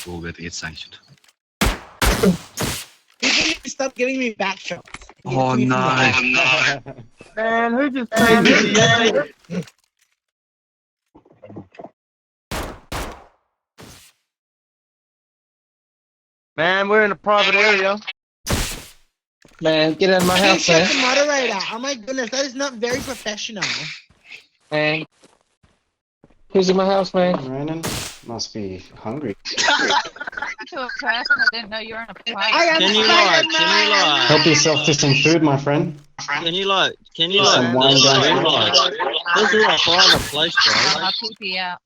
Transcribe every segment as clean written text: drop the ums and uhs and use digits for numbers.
will get sanctioned. Stop giving me back shots. Oh no! Man, who just played the Man, we're in a private area. Man, get out of my house, Shut man. the moderator. Oh my goodness, that is not very professional. Man. Who's in my house, man? Brandon must be hungry. To a person that didn't know you were in a private. Can you lie? Help yourself to some food, my friend. Can you lie? Some wine down. This is a private place, bro. I'll keep you out.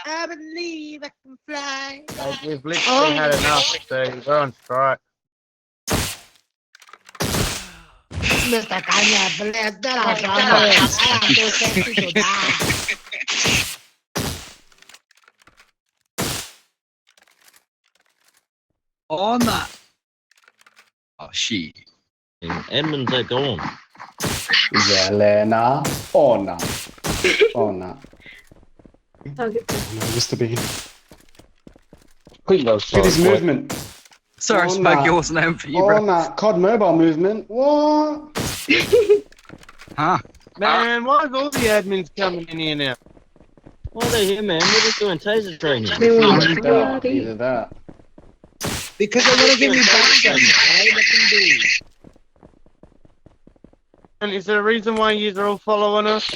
I believe I can fly. We've literally had enough, so we're on strike. Mr. Kanye, bless that I am so sexy to die. Oh no! Oh shit! In Edmonds, they're gone. Zelena. Oh no. Oh no. No, Mr. Bean. Quick, go, Look at his movement. Sorry, Oh, Smokey, no. what's the name for you, Oh bro? no. COD mobile movement. What? Huh? Man, why is all the admins coming in here now? Why are they here, man? We're just doing taser training. Either that. Because they want to give me back shots. I let them be. And is there a reason why you are all following us?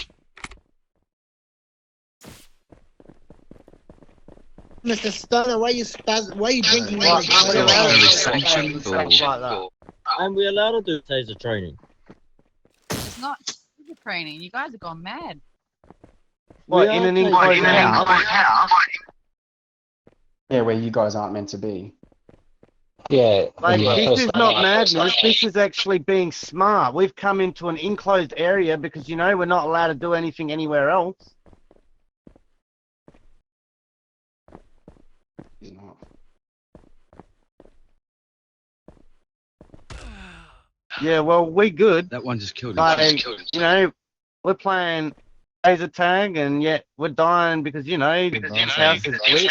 Mr. Stoner, why you drinking What? like What are you allowed to do? Sanctioned or- Like that. And we're allowed to do taser training. It's not super training. You guys have gone mad. What, We in are an taking- enclosed house? Yeah, where you guys aren't meant to be. Yeah. Like, yeah, this is first- not madness, this is actually being smart. We've come into an enclosed area because, you know, we're not allowed to do anything anywhere else. He's not. Yeah, well, we good. That one just killed him. Like, you know, we're playing laser tag and yet we're dying because, you know, the house is lit.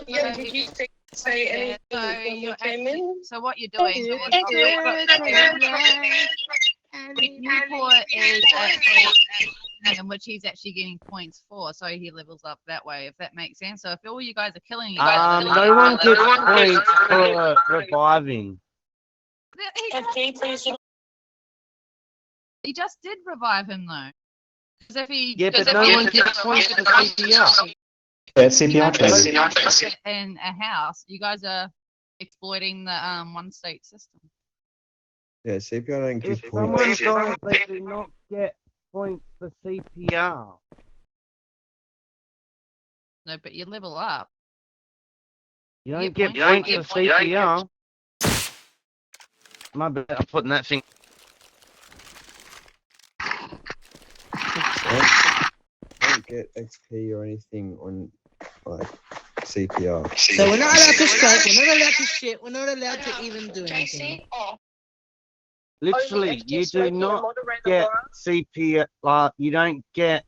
Yeah, did you say anything So when you you're came actually, in? so what you're doing is Newport is in which he's actually getting points for, so he levels up that way, if that makes sense. So if all you guys are killing each other, No one gets points for reviving. He just did revive him though. Because if he, Yeah, but no one gets points for CPR. Yeah, it's CPR training. in a house, you guys are exploiting the one state system. Yeah, CPR don't give If points. someone dies, they do not get points for CPR. No, but you level up. You You don't get get points for CPR. My bad, I'm putting that thing. Don't get XP or anything on like CPR. So we're not allowed to strike, we're not allowed to shit, we're not allowed to even do anything. Literally, you do not get CPR, you don't get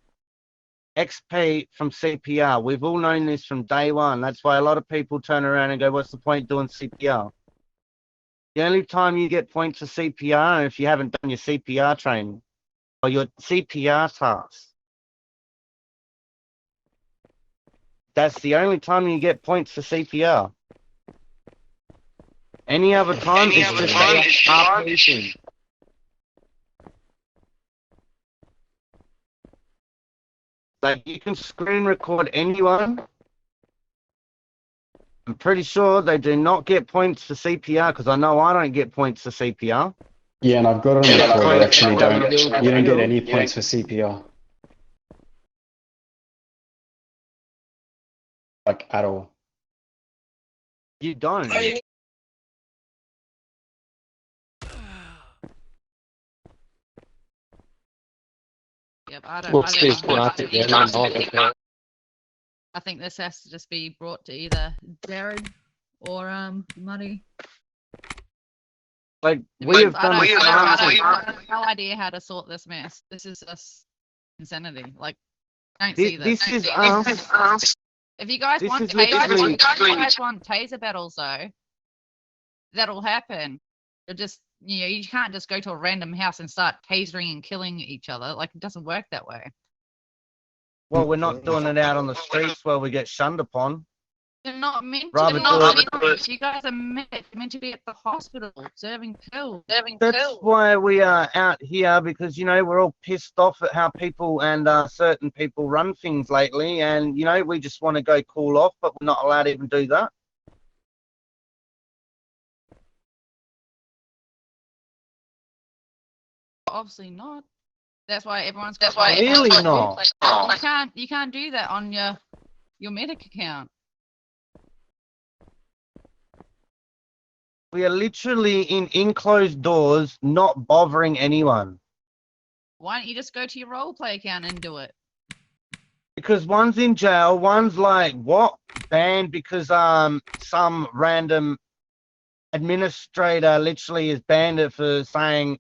XP from CPR. We've all known this from day one. That's why a lot of people turn around and go, what's the point doing CPR? The only time you get points for CPR if you haven't done your CPR training or your CPR task. That's the only time you get points for CPR. Any other time it's just RP. Like, you can screen record anyone. I'm pretty sure they do not get points for CPR because I know I don't get points for CPR. Yeah, and I've got it on the record. You actually don't. You don't get any points for CPR. Like, at all. You don't. Yep, I don't. What's I don't this know. market? Yeah, no, no, okay. I think this has to just be brought to either Jared or Muddy. Like, we have done I have no idea how to sort this mess. This is just insanity. Like, I don't see this. This is us If you guys This want is taser, literally- if you guys want taser battles though, that'll happen. You'll just you can't just go to a random house and start tasering and killing each other. Like it doesn't work that way. Well, we're not doing it out on the streets where we get shunned upon. You're not meant Rather to do be. it- You guys are meant to be at the hospital serving pills. That's why we are out here, because, we're all pissed off at how people and certain people run things lately. And, we just want to go cool off, but we're not allowed to even do that. Obviously not. That's why everyone's. Really not. You can't do that on your medic account. We are literally in enclosed doors, not bothering anyone. Why don't you just go to your roleplay account and do it? Because one's in jail, one's like, what? Banned because some random administrator literally is banned it for saying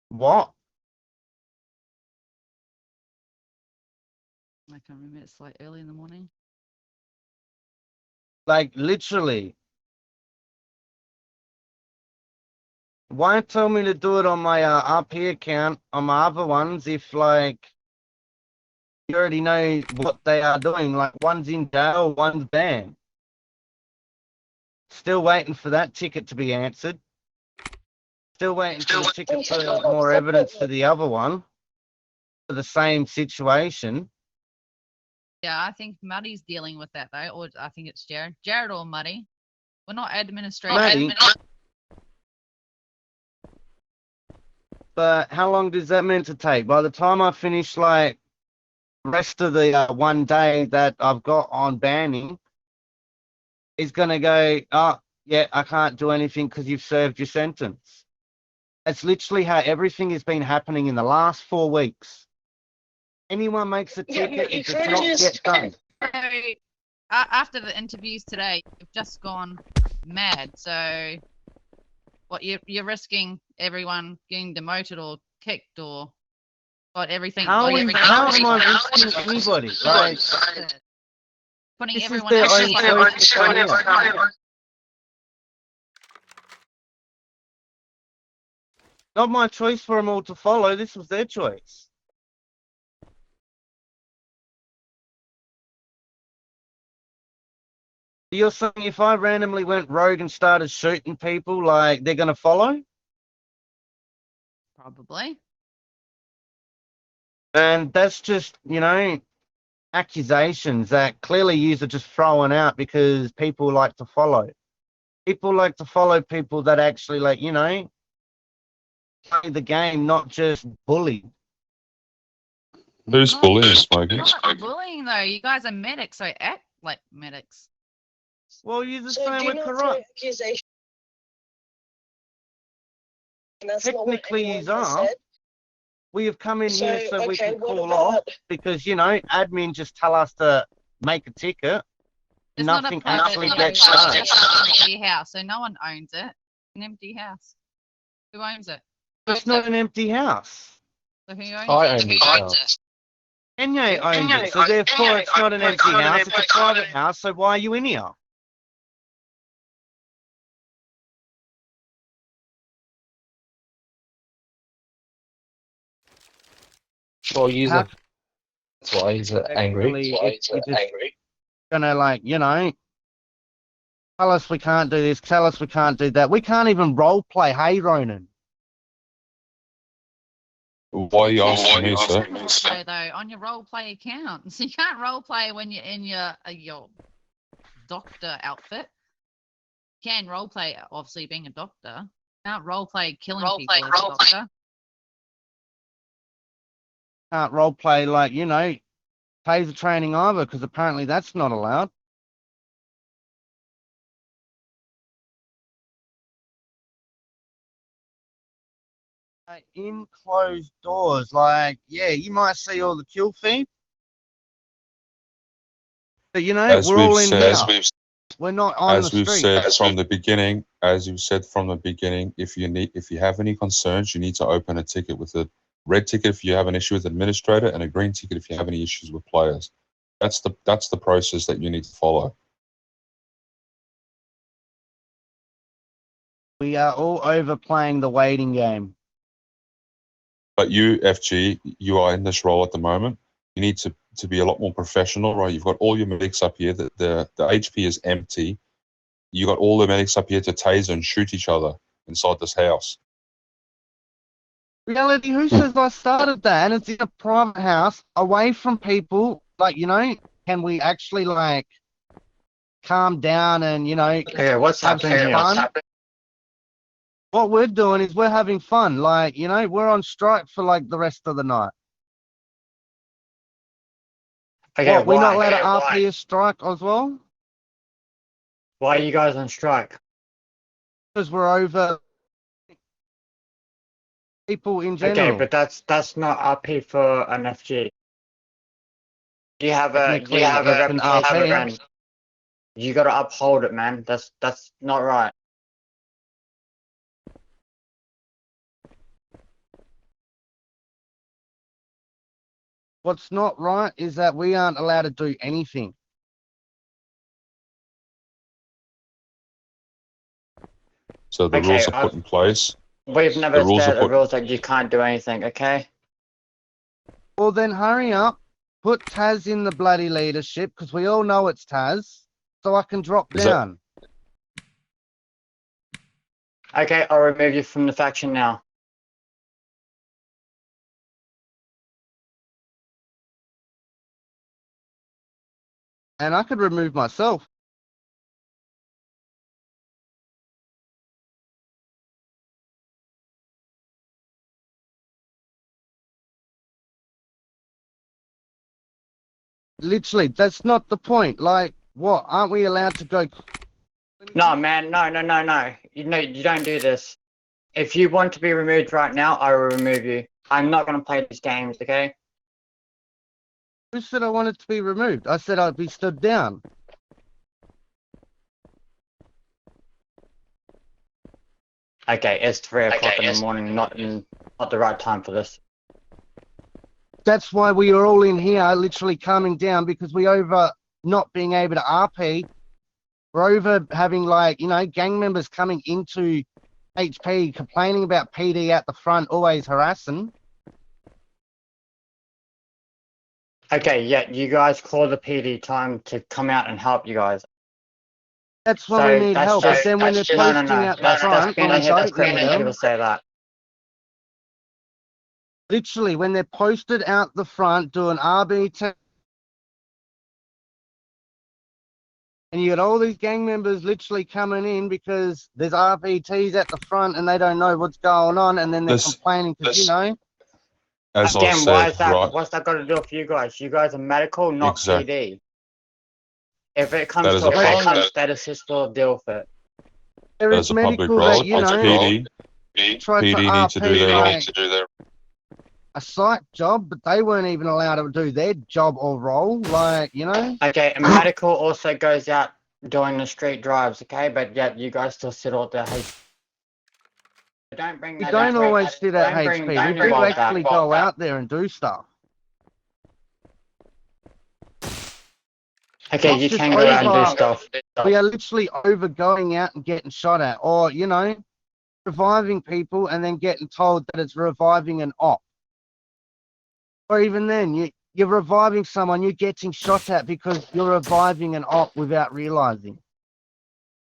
what? I can't remember. It's like early in the morning. Like, literally. Why tell me to do it on my RP account, on my other ones, if, like, you already know what they are doing? Like, one's in jail, one's banned. Still waiting for that ticket to be answered. Still waiting for the ticket for more evidence for the other one. For the same situation. Yeah, I think Muddy's dealing with that though, or I think it's Jared. Jared or Muddy. We're not administrating. Muddy. But how long does that meant to take? By the time I finish, like, the rest of the one day that I've got on banning, is going to go, oh, yeah, I can't do anything because you've served your sentence. That's literally how everything has been happening in the last 4 weeks. Anyone makes a ticket, it does not get done. So, after the interviews today, you've just gone mad. So, what you're risking everyone getting demoted or kicked or what everything? How am I risking anybody? Like, putting this is everyone their else own choice to come here. Not my choice for them all to follow. This was their choice. You're saying if I randomly went rogue and started shooting people, like, they're going to follow? Probably. And that's just, accusations that clearly you are just throwing out because people like to follow. People like to follow people that actually, like, play the game, not just bully. Who's bullying, Smokey? Not bullying though. You guys are medics, so act like medics. Well, you're just saying we're corrupt. Technically, you are. We have come in here so we can call off because, admin just tell us to make a ticket. It's Nothing not a actually private gets house. done. It's an empty house, so no one owns it. An empty house. Who owns it? It's not an empty house. So who owns I it? own this house. Kenya owns it, so therefore it's not an empty house, it's a private house, so why are you in here? Well, user. That's why he's angry. Actually, if you're just gonna, like, tell us we can't do this, tell us we can't do that. We can't even role play, hey Ronan. Why are you asking me, sir? So though, on your role play account, so you can't role play when you're in your doctor outfit. You can role play, obviously being a doctor. You can't role play killing people as a doctor. Can't role play, like, taser training either, because apparently that's not allowed. In closed doors, like, yeah, you might see all the kill feed, but As we're all we've in said- here. We're not on As the we've street. said from the beginning, if you have any concerns, you need to open a ticket with a red ticket if you have an issue with administrator and a green ticket if you have any issues with players. That's the process that you need to follow. We are all overplaying the waiting game. But you, FG, you are in this role at the moment. You need to be a lot more professional, right? You've got all your medics up here. The HP is empty. You got all the medics up here to taser and shoot each other inside this house. Reality, who says I started that? And it's in a private house, away from people. Like, can we actually, like, calm down and, Okay, what's have some happening here? fun? What we're doing is we're having fun. Like, we're on strike for, like, the rest of the night. Okay, What, we're not allowed to why? RP a strike as well? Why are you guys on strike? Because we're over people in general. Okay, but that's not RP for an FG. You have a Technically, you have a it's an reputation, RP. man. You gotta uphold it, man. That's not right. What's not right is that we aren't allowed to do anything. So the Okay, rules are put in place. We've never The rules are stated the put- rules that you can't do anything, okay? Well, then hurry up, put Taz in the bloody leadership, because we all know it's Taz, so I can drop Is that- down. Okay, I'll remove you from the faction now. And I could remove myself. Literally, that's not the point. Like, what? Aren't we allowed to go? No, man, no. You know, you don't do this. If you want to be removed right now, I will remove you. I'm not gonna play these games, okay? Who said I wanted to be removed? I said I'd be stood down. Okay, it's 3 o'clock in the morning, not the right time for this. That's why we are all in here, literally calming down, because we over not being able to RP. We're over having, like, gang members coming into HP, complaining about PD at the front, always harassing. Okay, yeah, you guys call the PD time to come out and help you guys. That's why we need that's help. just- But then when they're that's just- no, posting out the front, That's when we being don't need people them, say that. literally, when they're posted out the front doing RBT, and you got all these gang members literally coming in because there's RBTs at the front and they don't know what's going on, and then they're This- complaining because, As I Again, said, why is that? right? What's that got to do with you guys? You guys are medical, not Exact- PD. If it comes That is to a a public- problem, status is still deal with it. there That's is a public medical role. that, It's PD. tried to PD need to do their RP a psych job, but they weren't even allowed to do their job or role, like, Okay, and medical also goes out doing the street drives, okay? But yet you guys still sit all the H. Don't bring We that. don't always sit at don't HP. don't We do involve that. actually go out there and do stuff. Okay, Not you just can go out and over- do stuff. We are literally over going out and getting shot at, or, reviving people and then getting told that it's reviving an op. Or even then, you're reviving someone, you're getting shot at because you're reviving an op without realizing.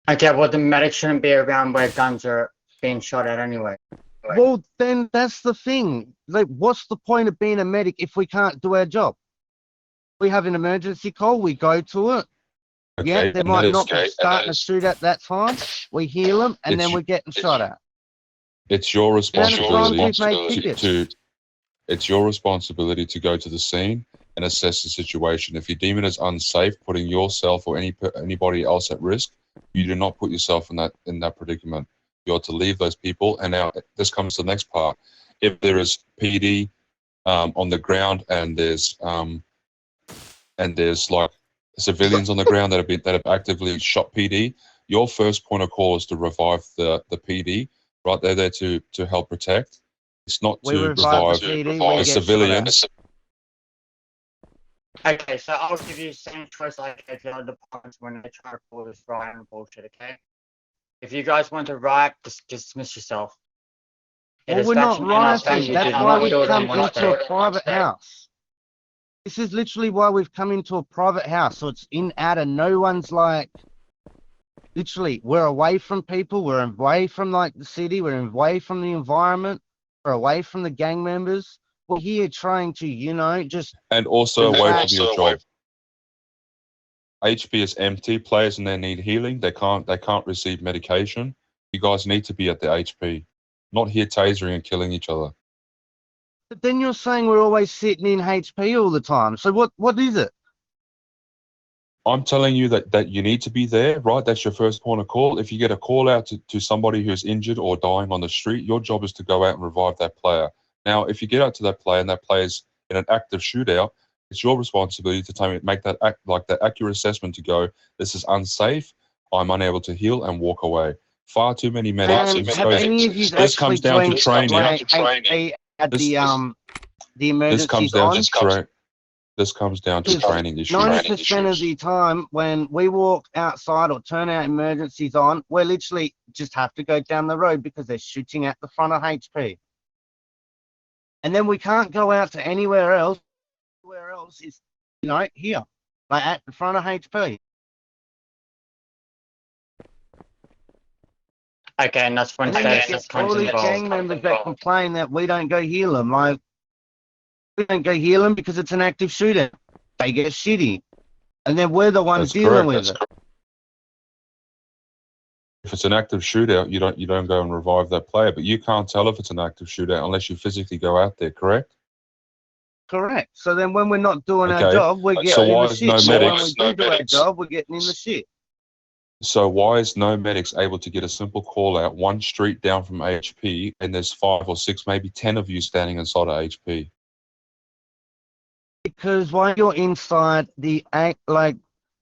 Okay, well the medic shouldn't be around where guns are being shot at anyway. Well, then that's the thing. Like, what's the point of being a medic if we can't do our job? We have an emergency call, we go to it. Yeah, Okay, they and might that not is- be starting to shoot at that time. We heal them, and then It's- we're getting shot at. It's your Amount of times responsibility we've made tickets. it's your responsibility to go to the scene and assess the situation. If you deem it as unsafe, putting yourself or anybody else at risk, you do not put yourself in that predicament. You ought to leave those people. And now this comes to the next part. If there is PD on the ground and there's like civilians on the ground that have actively shot PD, your first point of call is to revive the PD. Right, they're there to help protect. It's not We to revive revive the PD, we a get shot civilian. at. Okay, so I'll give you the same choice like I gave the other departments when they try to pull this riot and bullshit, okay? If you guys want to riot, just dismiss yourself. It Well, is we're not faction and us, rioting. you That's did why not we've do it come in one into state. a private house. This is literally why we've come into a private house. So it's in outer. No one's like, literally, we're away from people. We're away from like the city. We're away from the environment. We're away from the gang members. We're here trying to, just. And also away Exactly. from your job. HP is empty. Players in there need healing. They can't receive medication. You guys need to be at the HP, not here tasering and killing each other. But then you're saying we're always sitting in HP all the time. So what is it? I'm telling you that you need to be there, right? That's your first point of call. If you get a call out to somebody who's injured or dying on the street, your job is to go out and revive that player. Now, if you get out to that player and that player's in an active shootout, it's your responsibility to make that accurate assessment to go, this is unsafe, I'm unable to heal, and walk away. Far too many medics. Have any of you This comes down to training. At the This emergencies comes down on? to This comes down to training issues. 90% of the time when we walk outside or turn our emergencies on, we literally just have to go down the road because they're shooting at the front of HP. And then we can't go out to anywhere else. Where else is, here, like at the front of HP. Okay, and that's when And then you status get comes all these gang involved. members that complain that we don't go heal them. Like, we don't go heal them because it's an active shooter. They get shitty. And then we're the ones That's dealing correct. with it. If it's an active shootout, you don't go and revive that player, but you can't tell if it's an active shootout unless you physically go out there, correct? Correct. So then when we're not doing our Okay. job, we're getting So in why the is shit. no So when medics- we do our job, we're getting in the shit. So why is no medics able to get a simple call out one street down from HP and there's 5 or 6, maybe 10 of you standing inside of HP? Because while you're inside,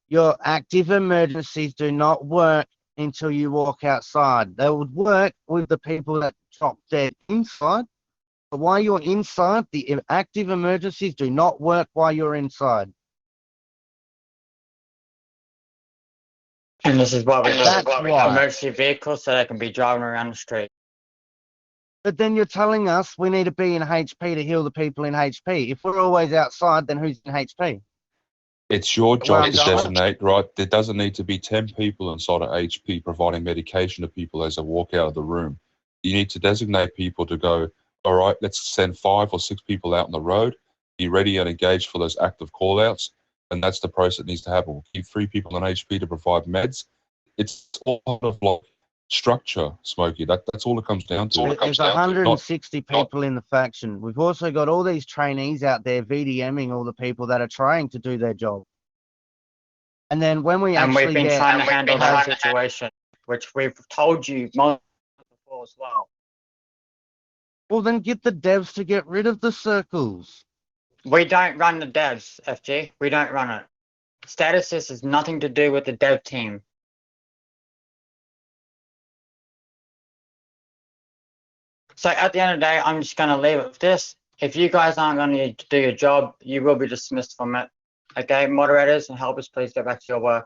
your active emergencies do not work until you walk outside. They would work with the people that drop dead inside. But while you're inside, the active emergencies do not work while you're inside. And this is why we have That's why. emergency vehicles so they can be driving around the street. But then you're telling us we need to be in HP to heal the people in HP. If we're always outside, then who's in HP? It's your job I'm to going. designate, right? There doesn't need to be 10 people inside of HP providing medication to people as they walk out of the room. You need to designate people to go, all right, let's send 5 or 6 people out on the road, be ready and engaged for those active call-outs, and that's the process that needs to happen. We'll keep 3 people on HP to provide meds. It's all part of like structure, Smokey. That's all it comes down to. There's 160 people in the faction. We've also got all these trainees out there VDMing all the people that are trying to do their job. And then when we And actually we've been get, trying to handle that situation, which we've told you multiple before as well. well, then get the devs to get rid of the circles. We don't run the devs, FG. We don't run it. Statuses has nothing to do with the dev team. So at the end of the day, I'm just going to leave it with this. If you guys aren't going to do your job, you will be dismissed from it. Okay, moderators and helpers, please go back to your work.